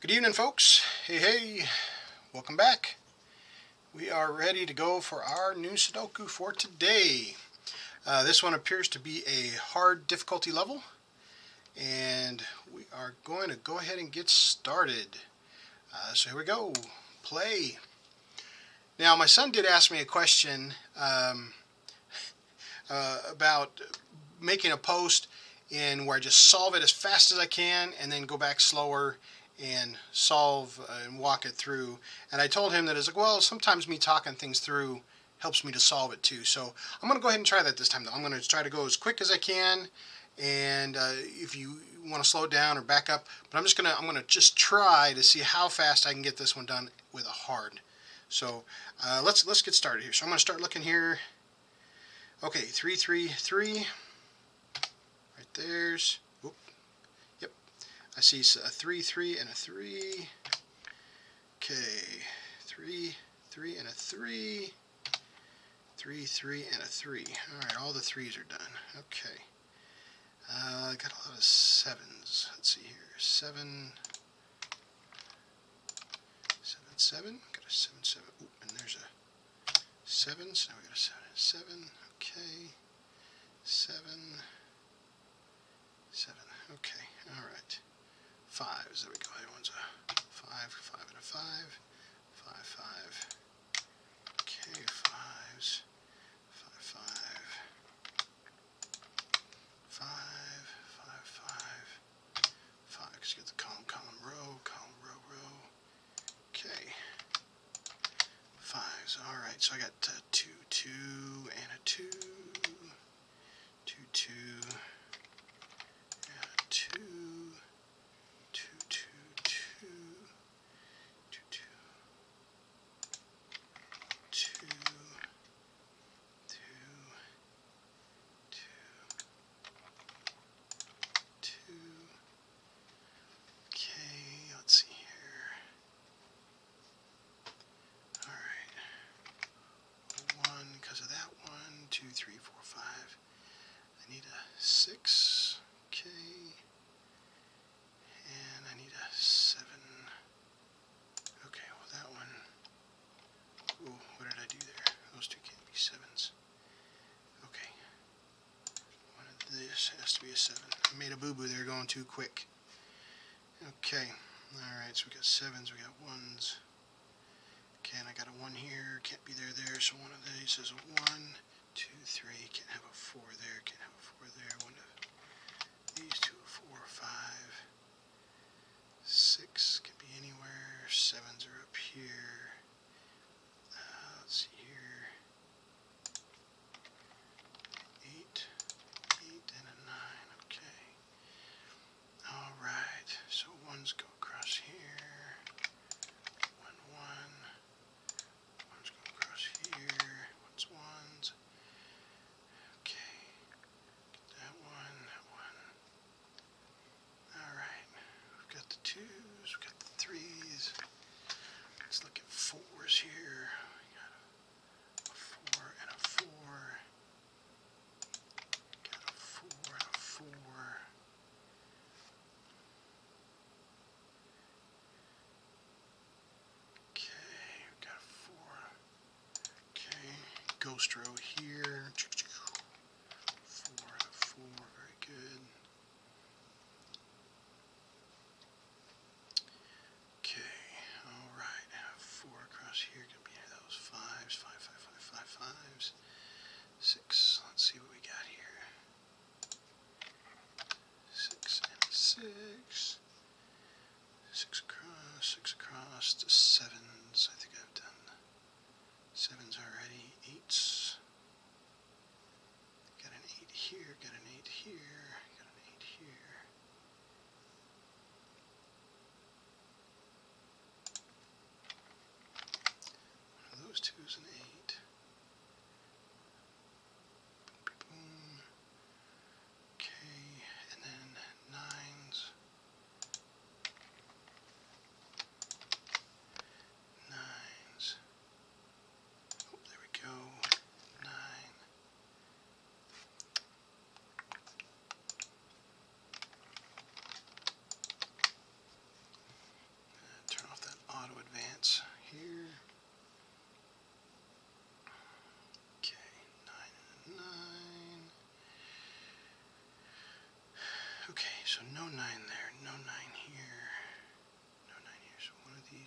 Good evening, folks. Hey, welcome back. We are ready to go for our new Sudoku for today. This one appears to be a hard difficulty level, and we are going to go ahead and get started. So here we go. Play. Now, my son did ask me a question about making a post in where I just solve it as fast as I can and then go back slower and solve and walk it through. And I told him that it's like, well, sometimes me talking things through helps me to solve it too. So I'm going to go ahead and try that this time though. I'm going to try to go as quick as I can, and if you want to slow it down or back up, but I'm going to just try to see how fast I can get this one done with a hard. So let's get started here. So I'm going to start looking here. Okay, 3 3 3. Right there's. Whoop. Yep. I see a 3 3 and a 3. Okay, 3 3 and a 3. 3 3 and a 3. All right, all the 3s are done. Okay. Got a lot of 7s. Let's see here. 7 7 7. Got a 7 7. Ooh, and there's a 7. So now we got a 7 7. Okay. 7 7. Okay. All right. 5s. There we go. Everyone's a 5 5 and a 5. 5 5. Okay. 5s. 5 5. 5 5 5 5. Let's get the column row. Okay. 5s. All right. So I got 2 2 and a 2. 2 2 and a 2. 2 2 2 2 2 2 2 2. Okay, let's see here. All right. 1 because of that one. 2 3 4 5. I need a 6. Okay. And I need a 7. Okay, well that one. Ooh, what did I do there? Those two can't be 7s. Okay. One of this has to be a 7. I made a boo-boo there going too quick. Okay. Alright, so we got 7s, we got 1s. Okay, and I got a 1 here. Can't be there, so one of these is a 1. 2 3. Can't have a 4 there. Can't have a 4 there. One of these two, a 4 5. 6 can be anywhere. 7s are up here. Let's see here. 8 and a 9. Okay. Alright, so 1s go across here. 1 1. 1s go across here. 1's 1s. Okay. Get that one, that one. Alright. We've got the 2s, we've got the 3s. Let's look at 4s here. We got a 4 and a 4. Got a 4 and a 4. Okay, we've got a 4. Okay, ghost row here. 4 and a 4, very good. Okay, alright, 4 across here, gonna be those 5s, 5 5 5 5 5s. 6, let's see what we got here. 6 and a 6. 6 across to 7s. I think I've done 7s already. 8s.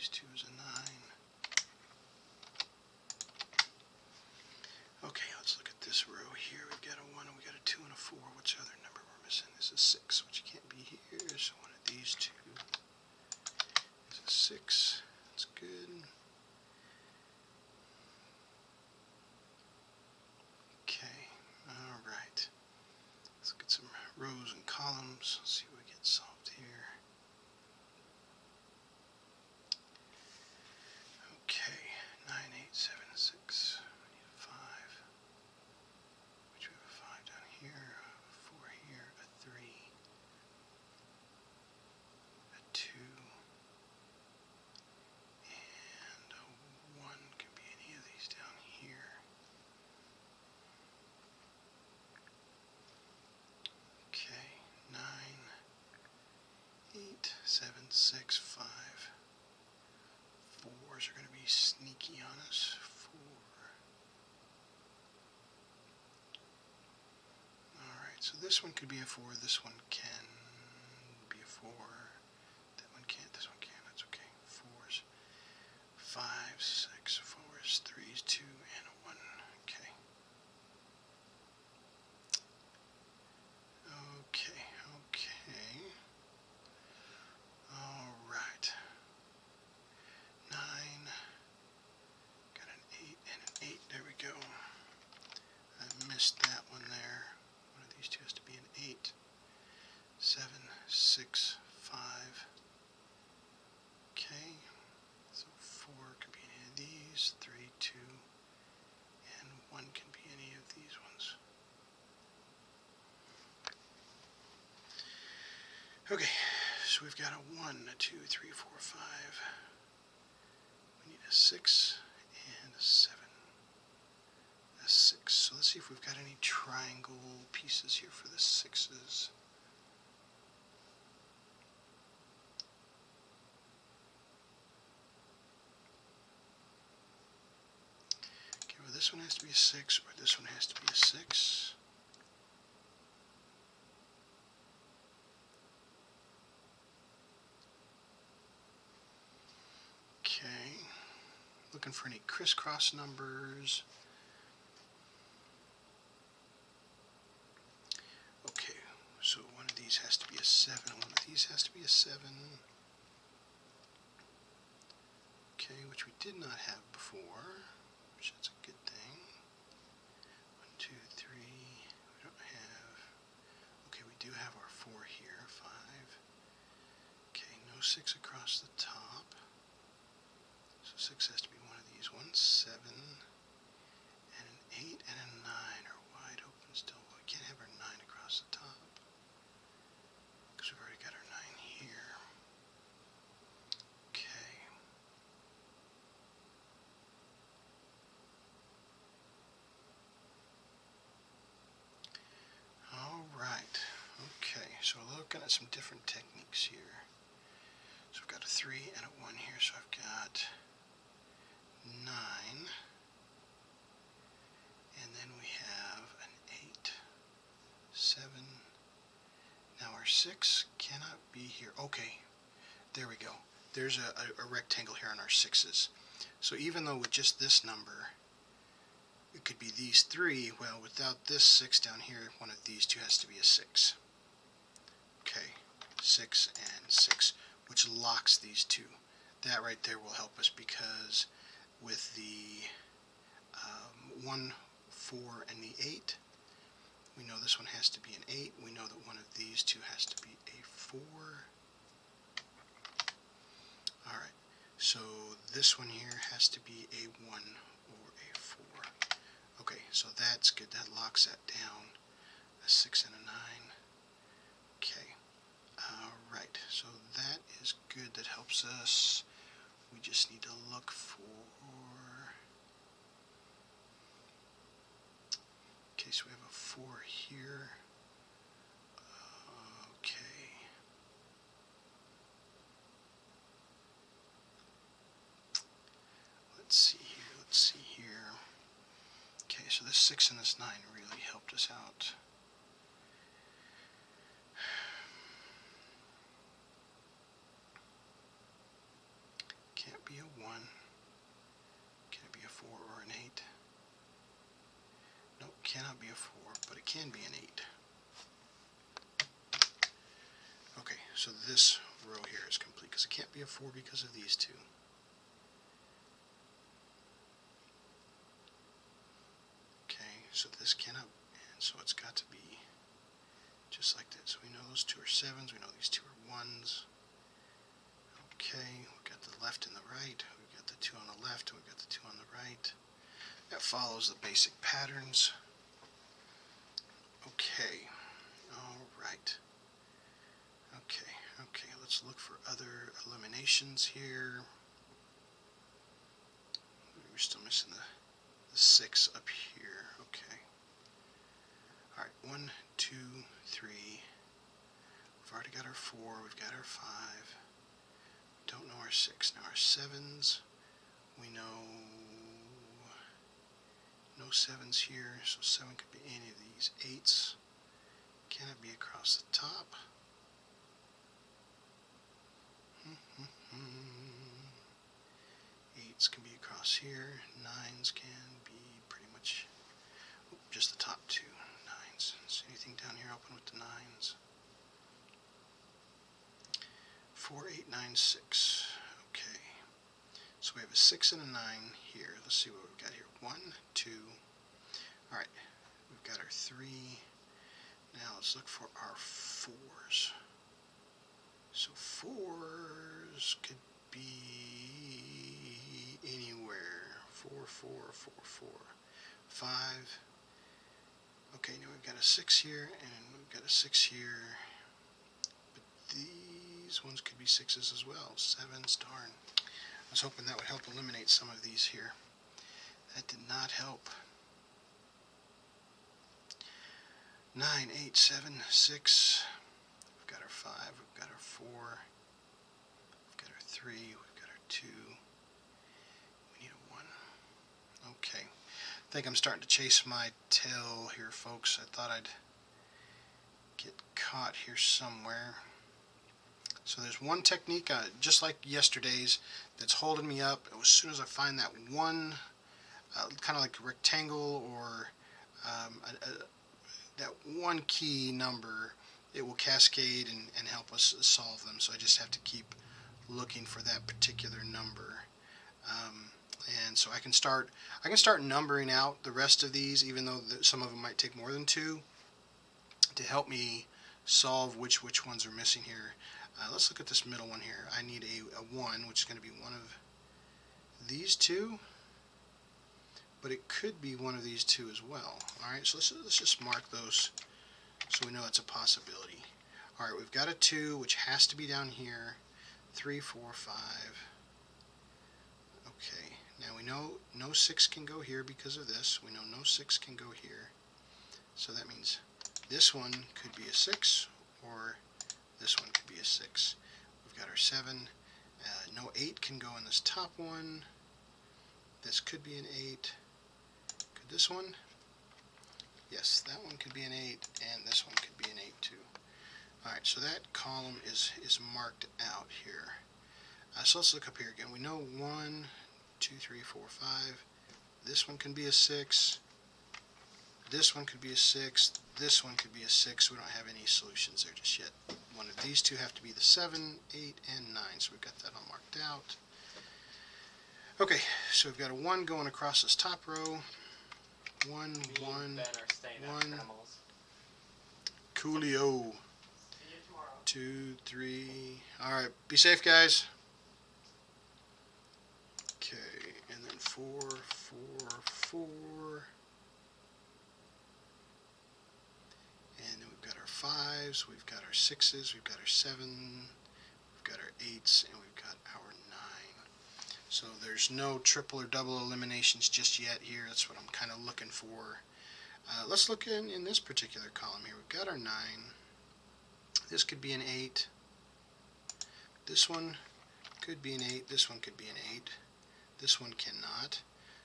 these two is a 9. Okay, let's look at this row here. We've got a 1 and we got a 2 and a 4. What's the other number we're missing? This is 6, which can't be here. So one of these two is a 6. That's good. Okay, all right. Let's look at some rows and columns. Let's see what we get solved here. Okay, 9, 8, 7, 6. We need a 5. Which we have a 5 down here, a 4 here, a 3, a 2, and a 1 can be any of these down here. Okay, 9, 8, 7, 6, 5. 4s are going to be sneaky on us. 4. Alright, so this one could be a 4, this one can be a 4. That one can't, this one can, that's okay. 4s, 5s, 6, 4s, 3s, 2, and a 1. Okay. Okay, okay. Alright. 9, got an 8 and an 8, there we go. I missed that one there. One of these two has to be an 8. 7, 6, 5. Okay, so 4 could be any of these, 3, 2, and 1 can be any of these ones. Okay, so we've got a 1, a 2, 3, 4, 5. We need a 6 and a 7. A 6. So let's see if we've got any triangle pieces here for the 6s. Okay, well this one has to be a 6 or this one has to be a 6. Okay, looking for any crisscross numbers. Okay, so one of these has to be a 7, one of these has to be a 7. Okay, which we did not have before, which is a good thing. 1, 2, 3, we don't have, okay, we do have our 4 here, 5. Okay, no 6 across the top. So 6 has to be one of these ones. 7 and an 8 and a 9 are wide open still. We can't have our 9 across the top because we've already got our 9 here. Okay. Alright. Okay, so we're looking at some different techniques here. So we've got a 3 and a 1 here, so I've got 9, and then we have an 8, 7. Now our 6 cannot be here. Okay, there we go. There's a rectangle here on our 6s. So even though with just this number, it could be these 3, well, without this 6 down here, one of these two has to be a 6. Okay, 6 and 6, which locks these two. That right there will help us because with the 1, 4, and the 8, we know this one has to be an 8. We know that one of these two has to be a 4. Alright, so this one here has to be a 1 or a 4. Okay, so that's good. That locks that down. A 6 and a 9. Okay, alright, so that is good. That helps us. We just need to look for, okay, so we have a 4 here. Okay. Let's see here, let's see here. Okay, so this 6 and this 9 really helped us out. Can't be a 4, but it can be an 8. Okay, so this row here is complete because it can't be a 4 because of these two. Okay, so this cannot, and so it's got to be just like this. We know those two are 7s, we know these two are 1s. Okay, we've got the left and the right, we've got the 2 on the left, and we've got the 2 on the right. That follows the basic patterns. Okay, alright. Okay, let's look for other eliminations here. We're still missing the 6 up here. Okay. Alright, 1, 2, 3. We've already got our 4, we've got our 5. We don't know our 6. Now our 7s, we know no 7s here, so 7 could be any of these. 8s, can it be across the top? 8s can be across here, 9s can be pretty much just the top 2. 9s. Is anything down here open with the 9s? 4, 8, 9, 6. Okay. So we have a 6 and a 9 here. Let's see what we've got here. 1, 2. Alright. We've got our 3. Now let's look for our 4s. So 4s could be anywhere. 4, 4, 4, 4. 5. Okay, now we've got a 6 here, and we've got a 6 here. But these ones could be 6s as well. 7s, darn. I was hoping that would help eliminate some of these here. That did not help. 9, 8, 7, 6. We've got our 5, we've got our 4. We've got our 3, we've got our 2. We need a 1. Okay. I think I'm starting to chase my tail here, folks. I thought I'd get caught here somewhere. So there's one technique, just like yesterday's, that's holding me up. As soon as I find that one, kind of like a rectangle or that one key number, it will cascade and help us solve them. So I just have to keep looking for that particular number. And so I can start numbering out the rest of these, even though some of them might take more than 2, to help me solve which ones are missing here. Let's look at this middle one here. I need a 1, which is going to be one of these two, but it could be one of these two as well. Alright, so let's just mark those so we know it's a possibility. Alright, we've got a 2, which has to be down here. 3, 4, 5. Okay, now we know no 6 can go here because of this. We know no 6 can go here. So that means this one could be a 6, or this one could be a 6. We've got our 7. No 8 can go in this top one. This could be an 8. Could this one? Yes, that one could be an 8, and this one could be an 8 too. Alright, so that column is marked out here. So let's look up here again. We know 1, 2, 3, 4, 5. This one can be a 6. This one could be a 6. This one could be a 6. We don't have any solutions there just yet. One of these two have to be the 7, 8, and 9. So we've got that all marked out. Okay, so we've got a 1 going across this top row. 1, 1, 1. Coolio. 2, 3. Alright, be safe, guys. Okay, and then 4, 4, 4. And then we've got our 5s, we've got our 6s, we've got our 7, we've got our 8s, and we've got our 9. So there's no triple or double eliminations just yet here. That's what I'm kind of looking for. Let's look in this particular column here. We've got our 9. This could be an 8. This one could be an 8. This one could be an 8. This one cannot.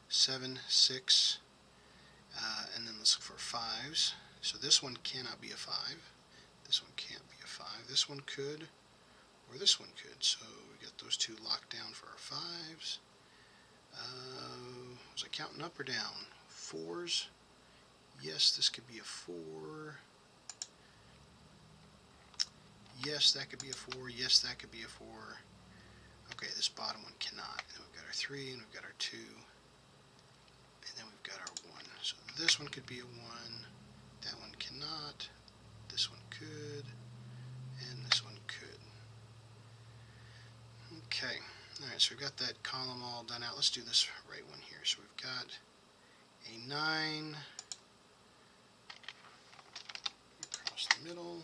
7, 6, and then let's look for 5s. So this one cannot be a 5. This one can't be a 5. This one could, or this one could. So we got those two locked down for our 5s. Was I counting up or down? 4s. Yes, this could be a 4. Yes, that could be a 4. Yes, that could be a 4. Okay, this bottom one cannot. And then we've got our 3, and we've got our 2, and then we've got our 1. So this one could be a 1. That one cannot. This one could. And this one could. Okay. Alright, so we've got that column all done out. Let's do this right one here. So we've got a 9 across the middle.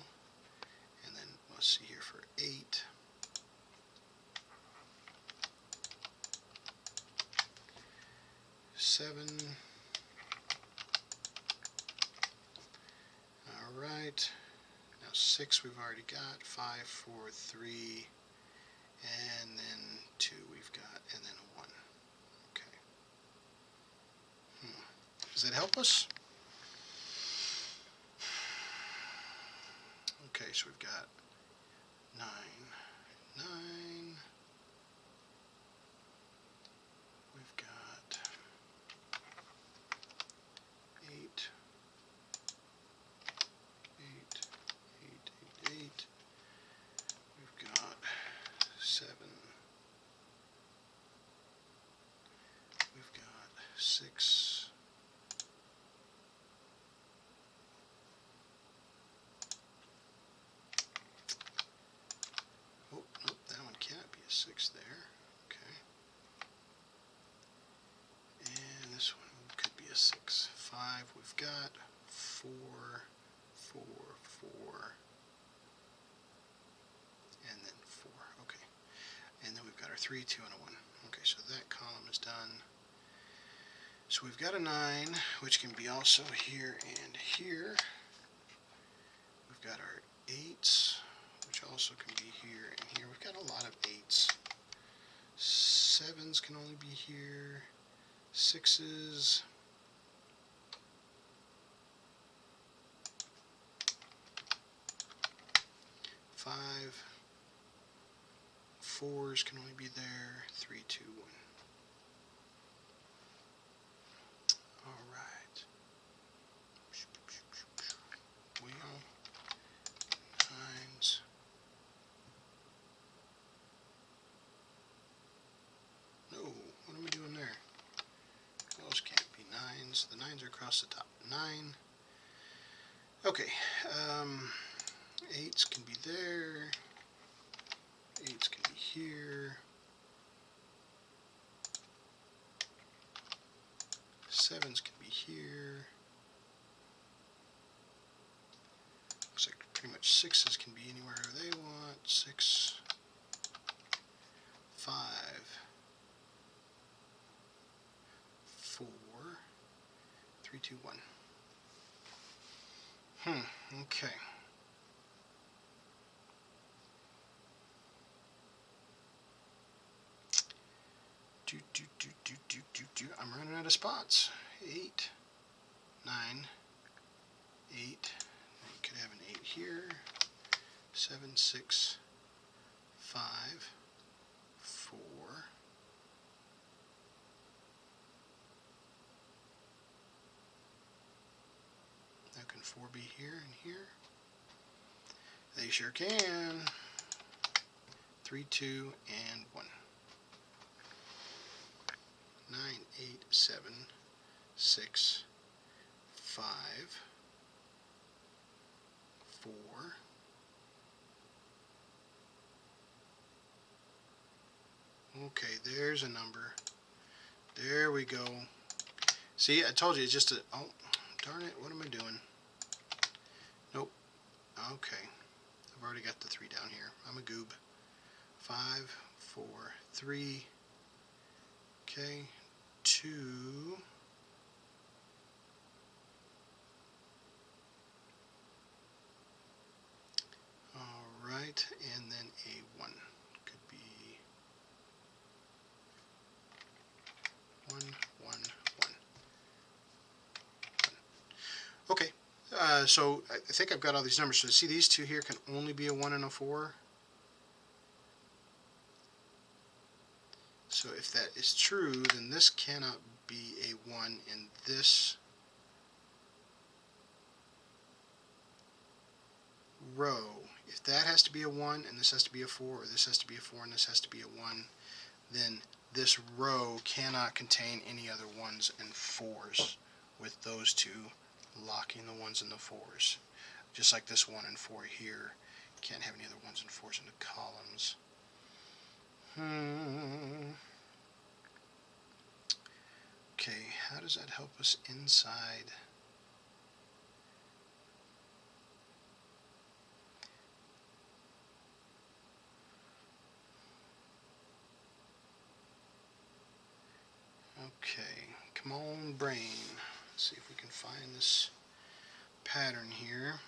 And then let's see here for 8. 7. Alright. Now 6 we've already got. 5, 4, 3. And then 2 we've got. And then a 1. Okay. Does that help us? Okay, so we've got 9. 9. We've got 8. 8. 8, 8, 8. We've got 7. We've got 6. Oh, nope, that one can't be a 6 there. Okay. And this one could be a 6. 5 we've got. 4, 4, 4. And then 4. Okay. And then we've got our 3, 2, and a 1. Okay, so that column is done. So we've got a 9, which can be also here and here. We've got our 8s, which also can be here and here. We've got a lot of 8s. 7s can only be here. 6s. 5. 4s can only be there. 3, 2, 1. Alright. Wheel. 9s. No, what am I doing there? Those can't be 9s. The 9s are across the top. 9. Okay. 8s can be there. 8s can be here. 7s can be here. Looks like pretty much 6s can be anywhere they want. 6, 5, 4, 3, 2, 1. Okay. I'm running out of spots. 8, 9, 8. You could have an 8 here. 7, 6, 5, 4. Now can 4 be here and here? They sure can. 3, 2, and 1. 9, 8, 7, 6, 5, 4. Okay, there's a number. There we go. See, I told you it's just a... Oh, darn it, what am I doing? Nope. Okay. I've already got the 3 down here. I'm a goob. 5, 4, 3. Okay. 2. Alright, and then a 1. Could be 1, 1, 1. Okay, so I think I've got all these numbers. So see, these two here can only be a 1 and a 4. So if that is true, then this cannot be a 1 and this row, if that has to be a 1 and this has to be a 4, or this has to be a 4 and this has to be a 1, then this row cannot contain any other 1s and 4s, with those two locking the 1s and the 4s. Just like this 1 and 4 here, can't have any other 1s and 4s in the columns. Okay, how does that help us inside? Okay, come on, brain. Let's see if we can find this pattern here.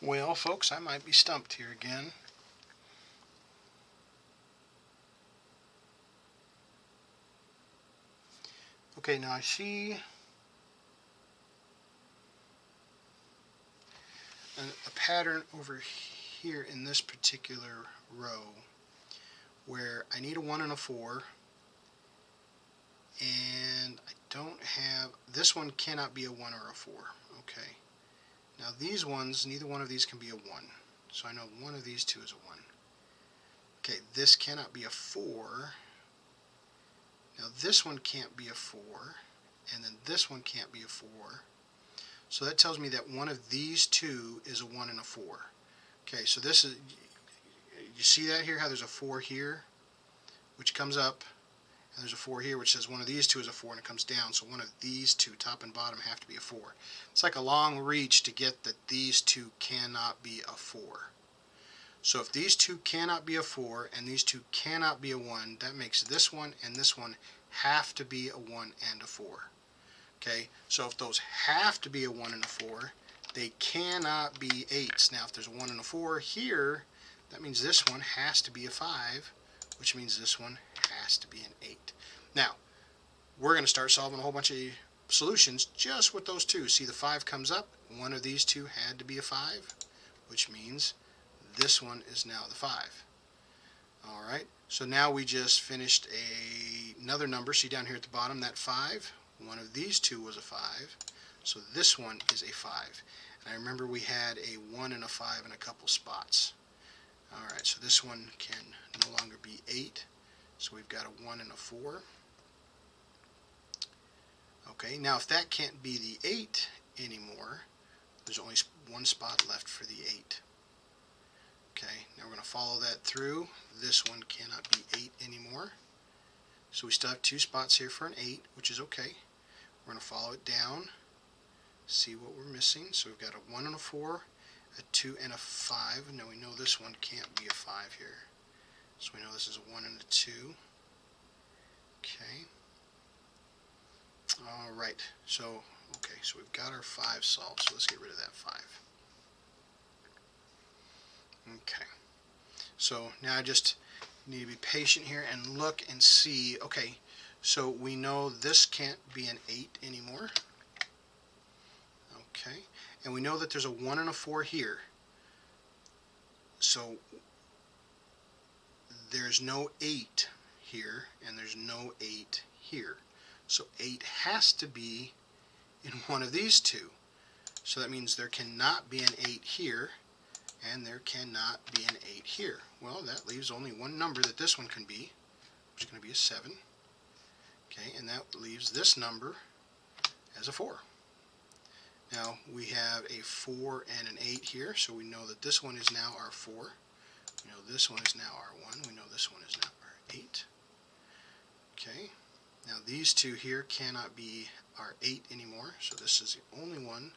Well, folks, I might be stumped here again. Okay, now I see a pattern over here in this particular row where I need a 1 and a 4, and I don't have, this one cannot be a 1 or a 4. Okay, now these ones, neither one of these can be a 1, so I know one of these two is a 1. Okay, this cannot be a 4. Now this one can't be a 4, and then this one can't be a 4. So that tells me that one of these two is a 1 and a 4. Okay, so this is, you see that here, how there's a 4 here, which comes up, and there's a 4 here, which says one of these two is a 4, and it comes down. So one of these two, top and bottom, have to be a 4. It's like a long reach to get that these two cannot be a 4. So if these two cannot be a 4 and these two cannot be a 1, that makes this one and this one have to be a 1 and a 4. Okay, so if those have to be a 1 and a 4, they cannot be 8s. Now if there's a 1 and a 4 here, that means this one has to be a 5, which means this one has to be an 8. Now, we're going to start solving a whole bunch of solutions just with those two. See, the 5 comes up, one of these two had to be a 5, which means this one is now the 5. Alright, so now we just finished another number. See down here at the bottom, that 5, one of these two was a 5, so this one is a 5. And I remember we had a 1 and a 5 in a couple spots. Alright, so this one can no longer be 8, so we've got a 1 and a 4. Okay, now if that can't be the 8 anymore, there's only one spot left for the 8. Okay, now we're going to follow that through. This one cannot be 8 anymore. So we still have two spots here for an 8, which is okay. We're going to follow it down, see what we're missing. So we've got a 1 and a 4, a 2 and a 5. Now we know this one can't be a 5 here. So we know this is a 1 and a 2. Okay. Alright, so we've got our 5 solved, so let's get rid of that 5. Okay, so now I just need to be patient here and look and see. Okay, so we know this can't be an 8 anymore. Okay, and we know that there's a 1 and a 4 here. So there's no 8 here, and there's no 8 here. So 8 has to be in one of these two. So that means there cannot be an 8 here, and there cannot be an 8 here. Well, that leaves only one number that this one can be, which is going to be a 7. Okay, and that leaves this number as a 4. Now we have a 4 and an 8 here, so we know that this one is now our 4. We know this one is now our 1. We know this one is now our 8. Okay, now these two here cannot be our 8 anymore, so this is the only one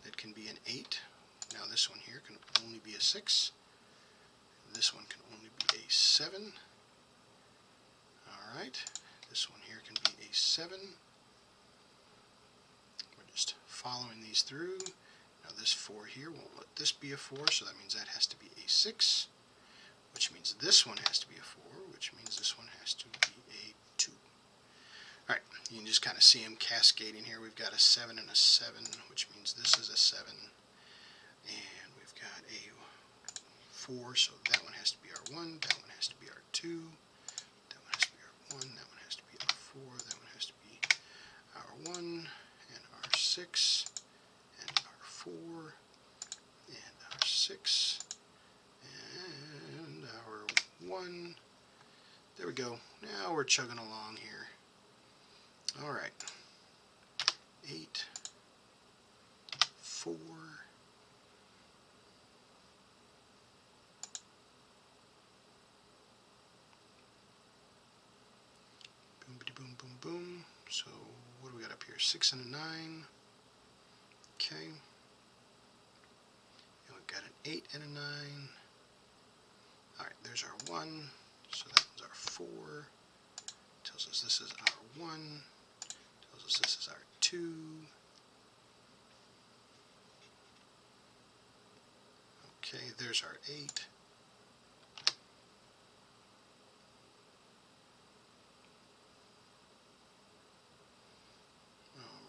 that can be an 8. Now this one here can only be a 6. This one can only be a 7. Alright, this one here can be a 7. following these through. Now this 4 here won't let this be a 4, so that means that has to be a 6, which means this one has to be a 4, which means this one has to be a 2. Alright, you can just kind of see them cascading here. We've got a 7 and a 7, which means this is a 7. And we've got a 4, so that one has to be our 1, that one has to be our 2, that one has to be our 1, that one has to be our 4, that one has to be our 1, and our 6, and our 4, and our 6, and our 1. There we go. Now we're chugging along here. Alright. 8, 4, boom, boom, boom. So what do we got up here? 6 and a 9. Okay. And we've got an 8 and a 9. Alright, there's our 1. So that one's our 4. Tells us this is our 1. Tells us this is our 2. Okay, there's our 8.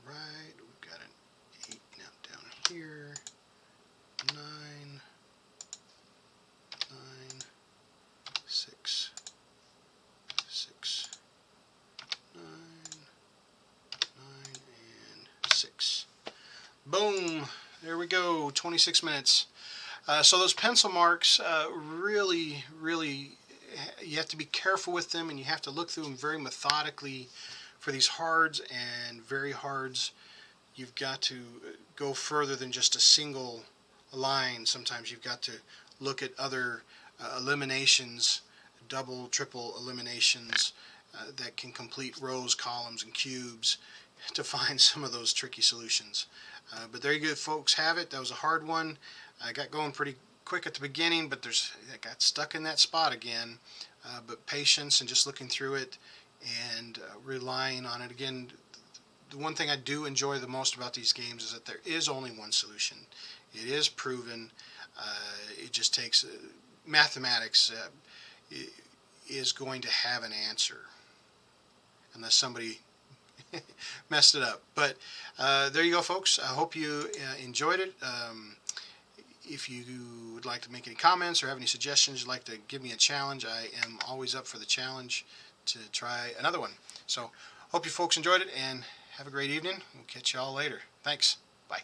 Alright, we've got an 8 now down here. 9, 9, 6, 6, 9, 9, and 6. Boom! There we go, 26 minutes. So those pencil marks, really, you have to be careful with them, and you have to look through them very methodically. For these hards and very hards, you've got to go further than just a single line. Sometimes you've got to look at other eliminations, double, triple eliminations that can complete rows, columns, and cubes to find some of those tricky solutions. But there you go, folks, have it. That was a hard one. I got going pretty quick at the beginning, but I got stuck in that spot again. But patience and just looking through it and relying on it. Again, the one thing I do enjoy the most about these games is that there is only one solution. It is proven. It just takes mathematics is going to have an answer unless somebody messed it up. But there you go, folks. I hope you enjoyed it. If you would like to make any comments or have any suggestions, you'd like to give me a challenge, I am always up for the challenge to try another one. So hope you folks enjoyed it, and have a great evening. We'll catch you all later. Thanks. Bye.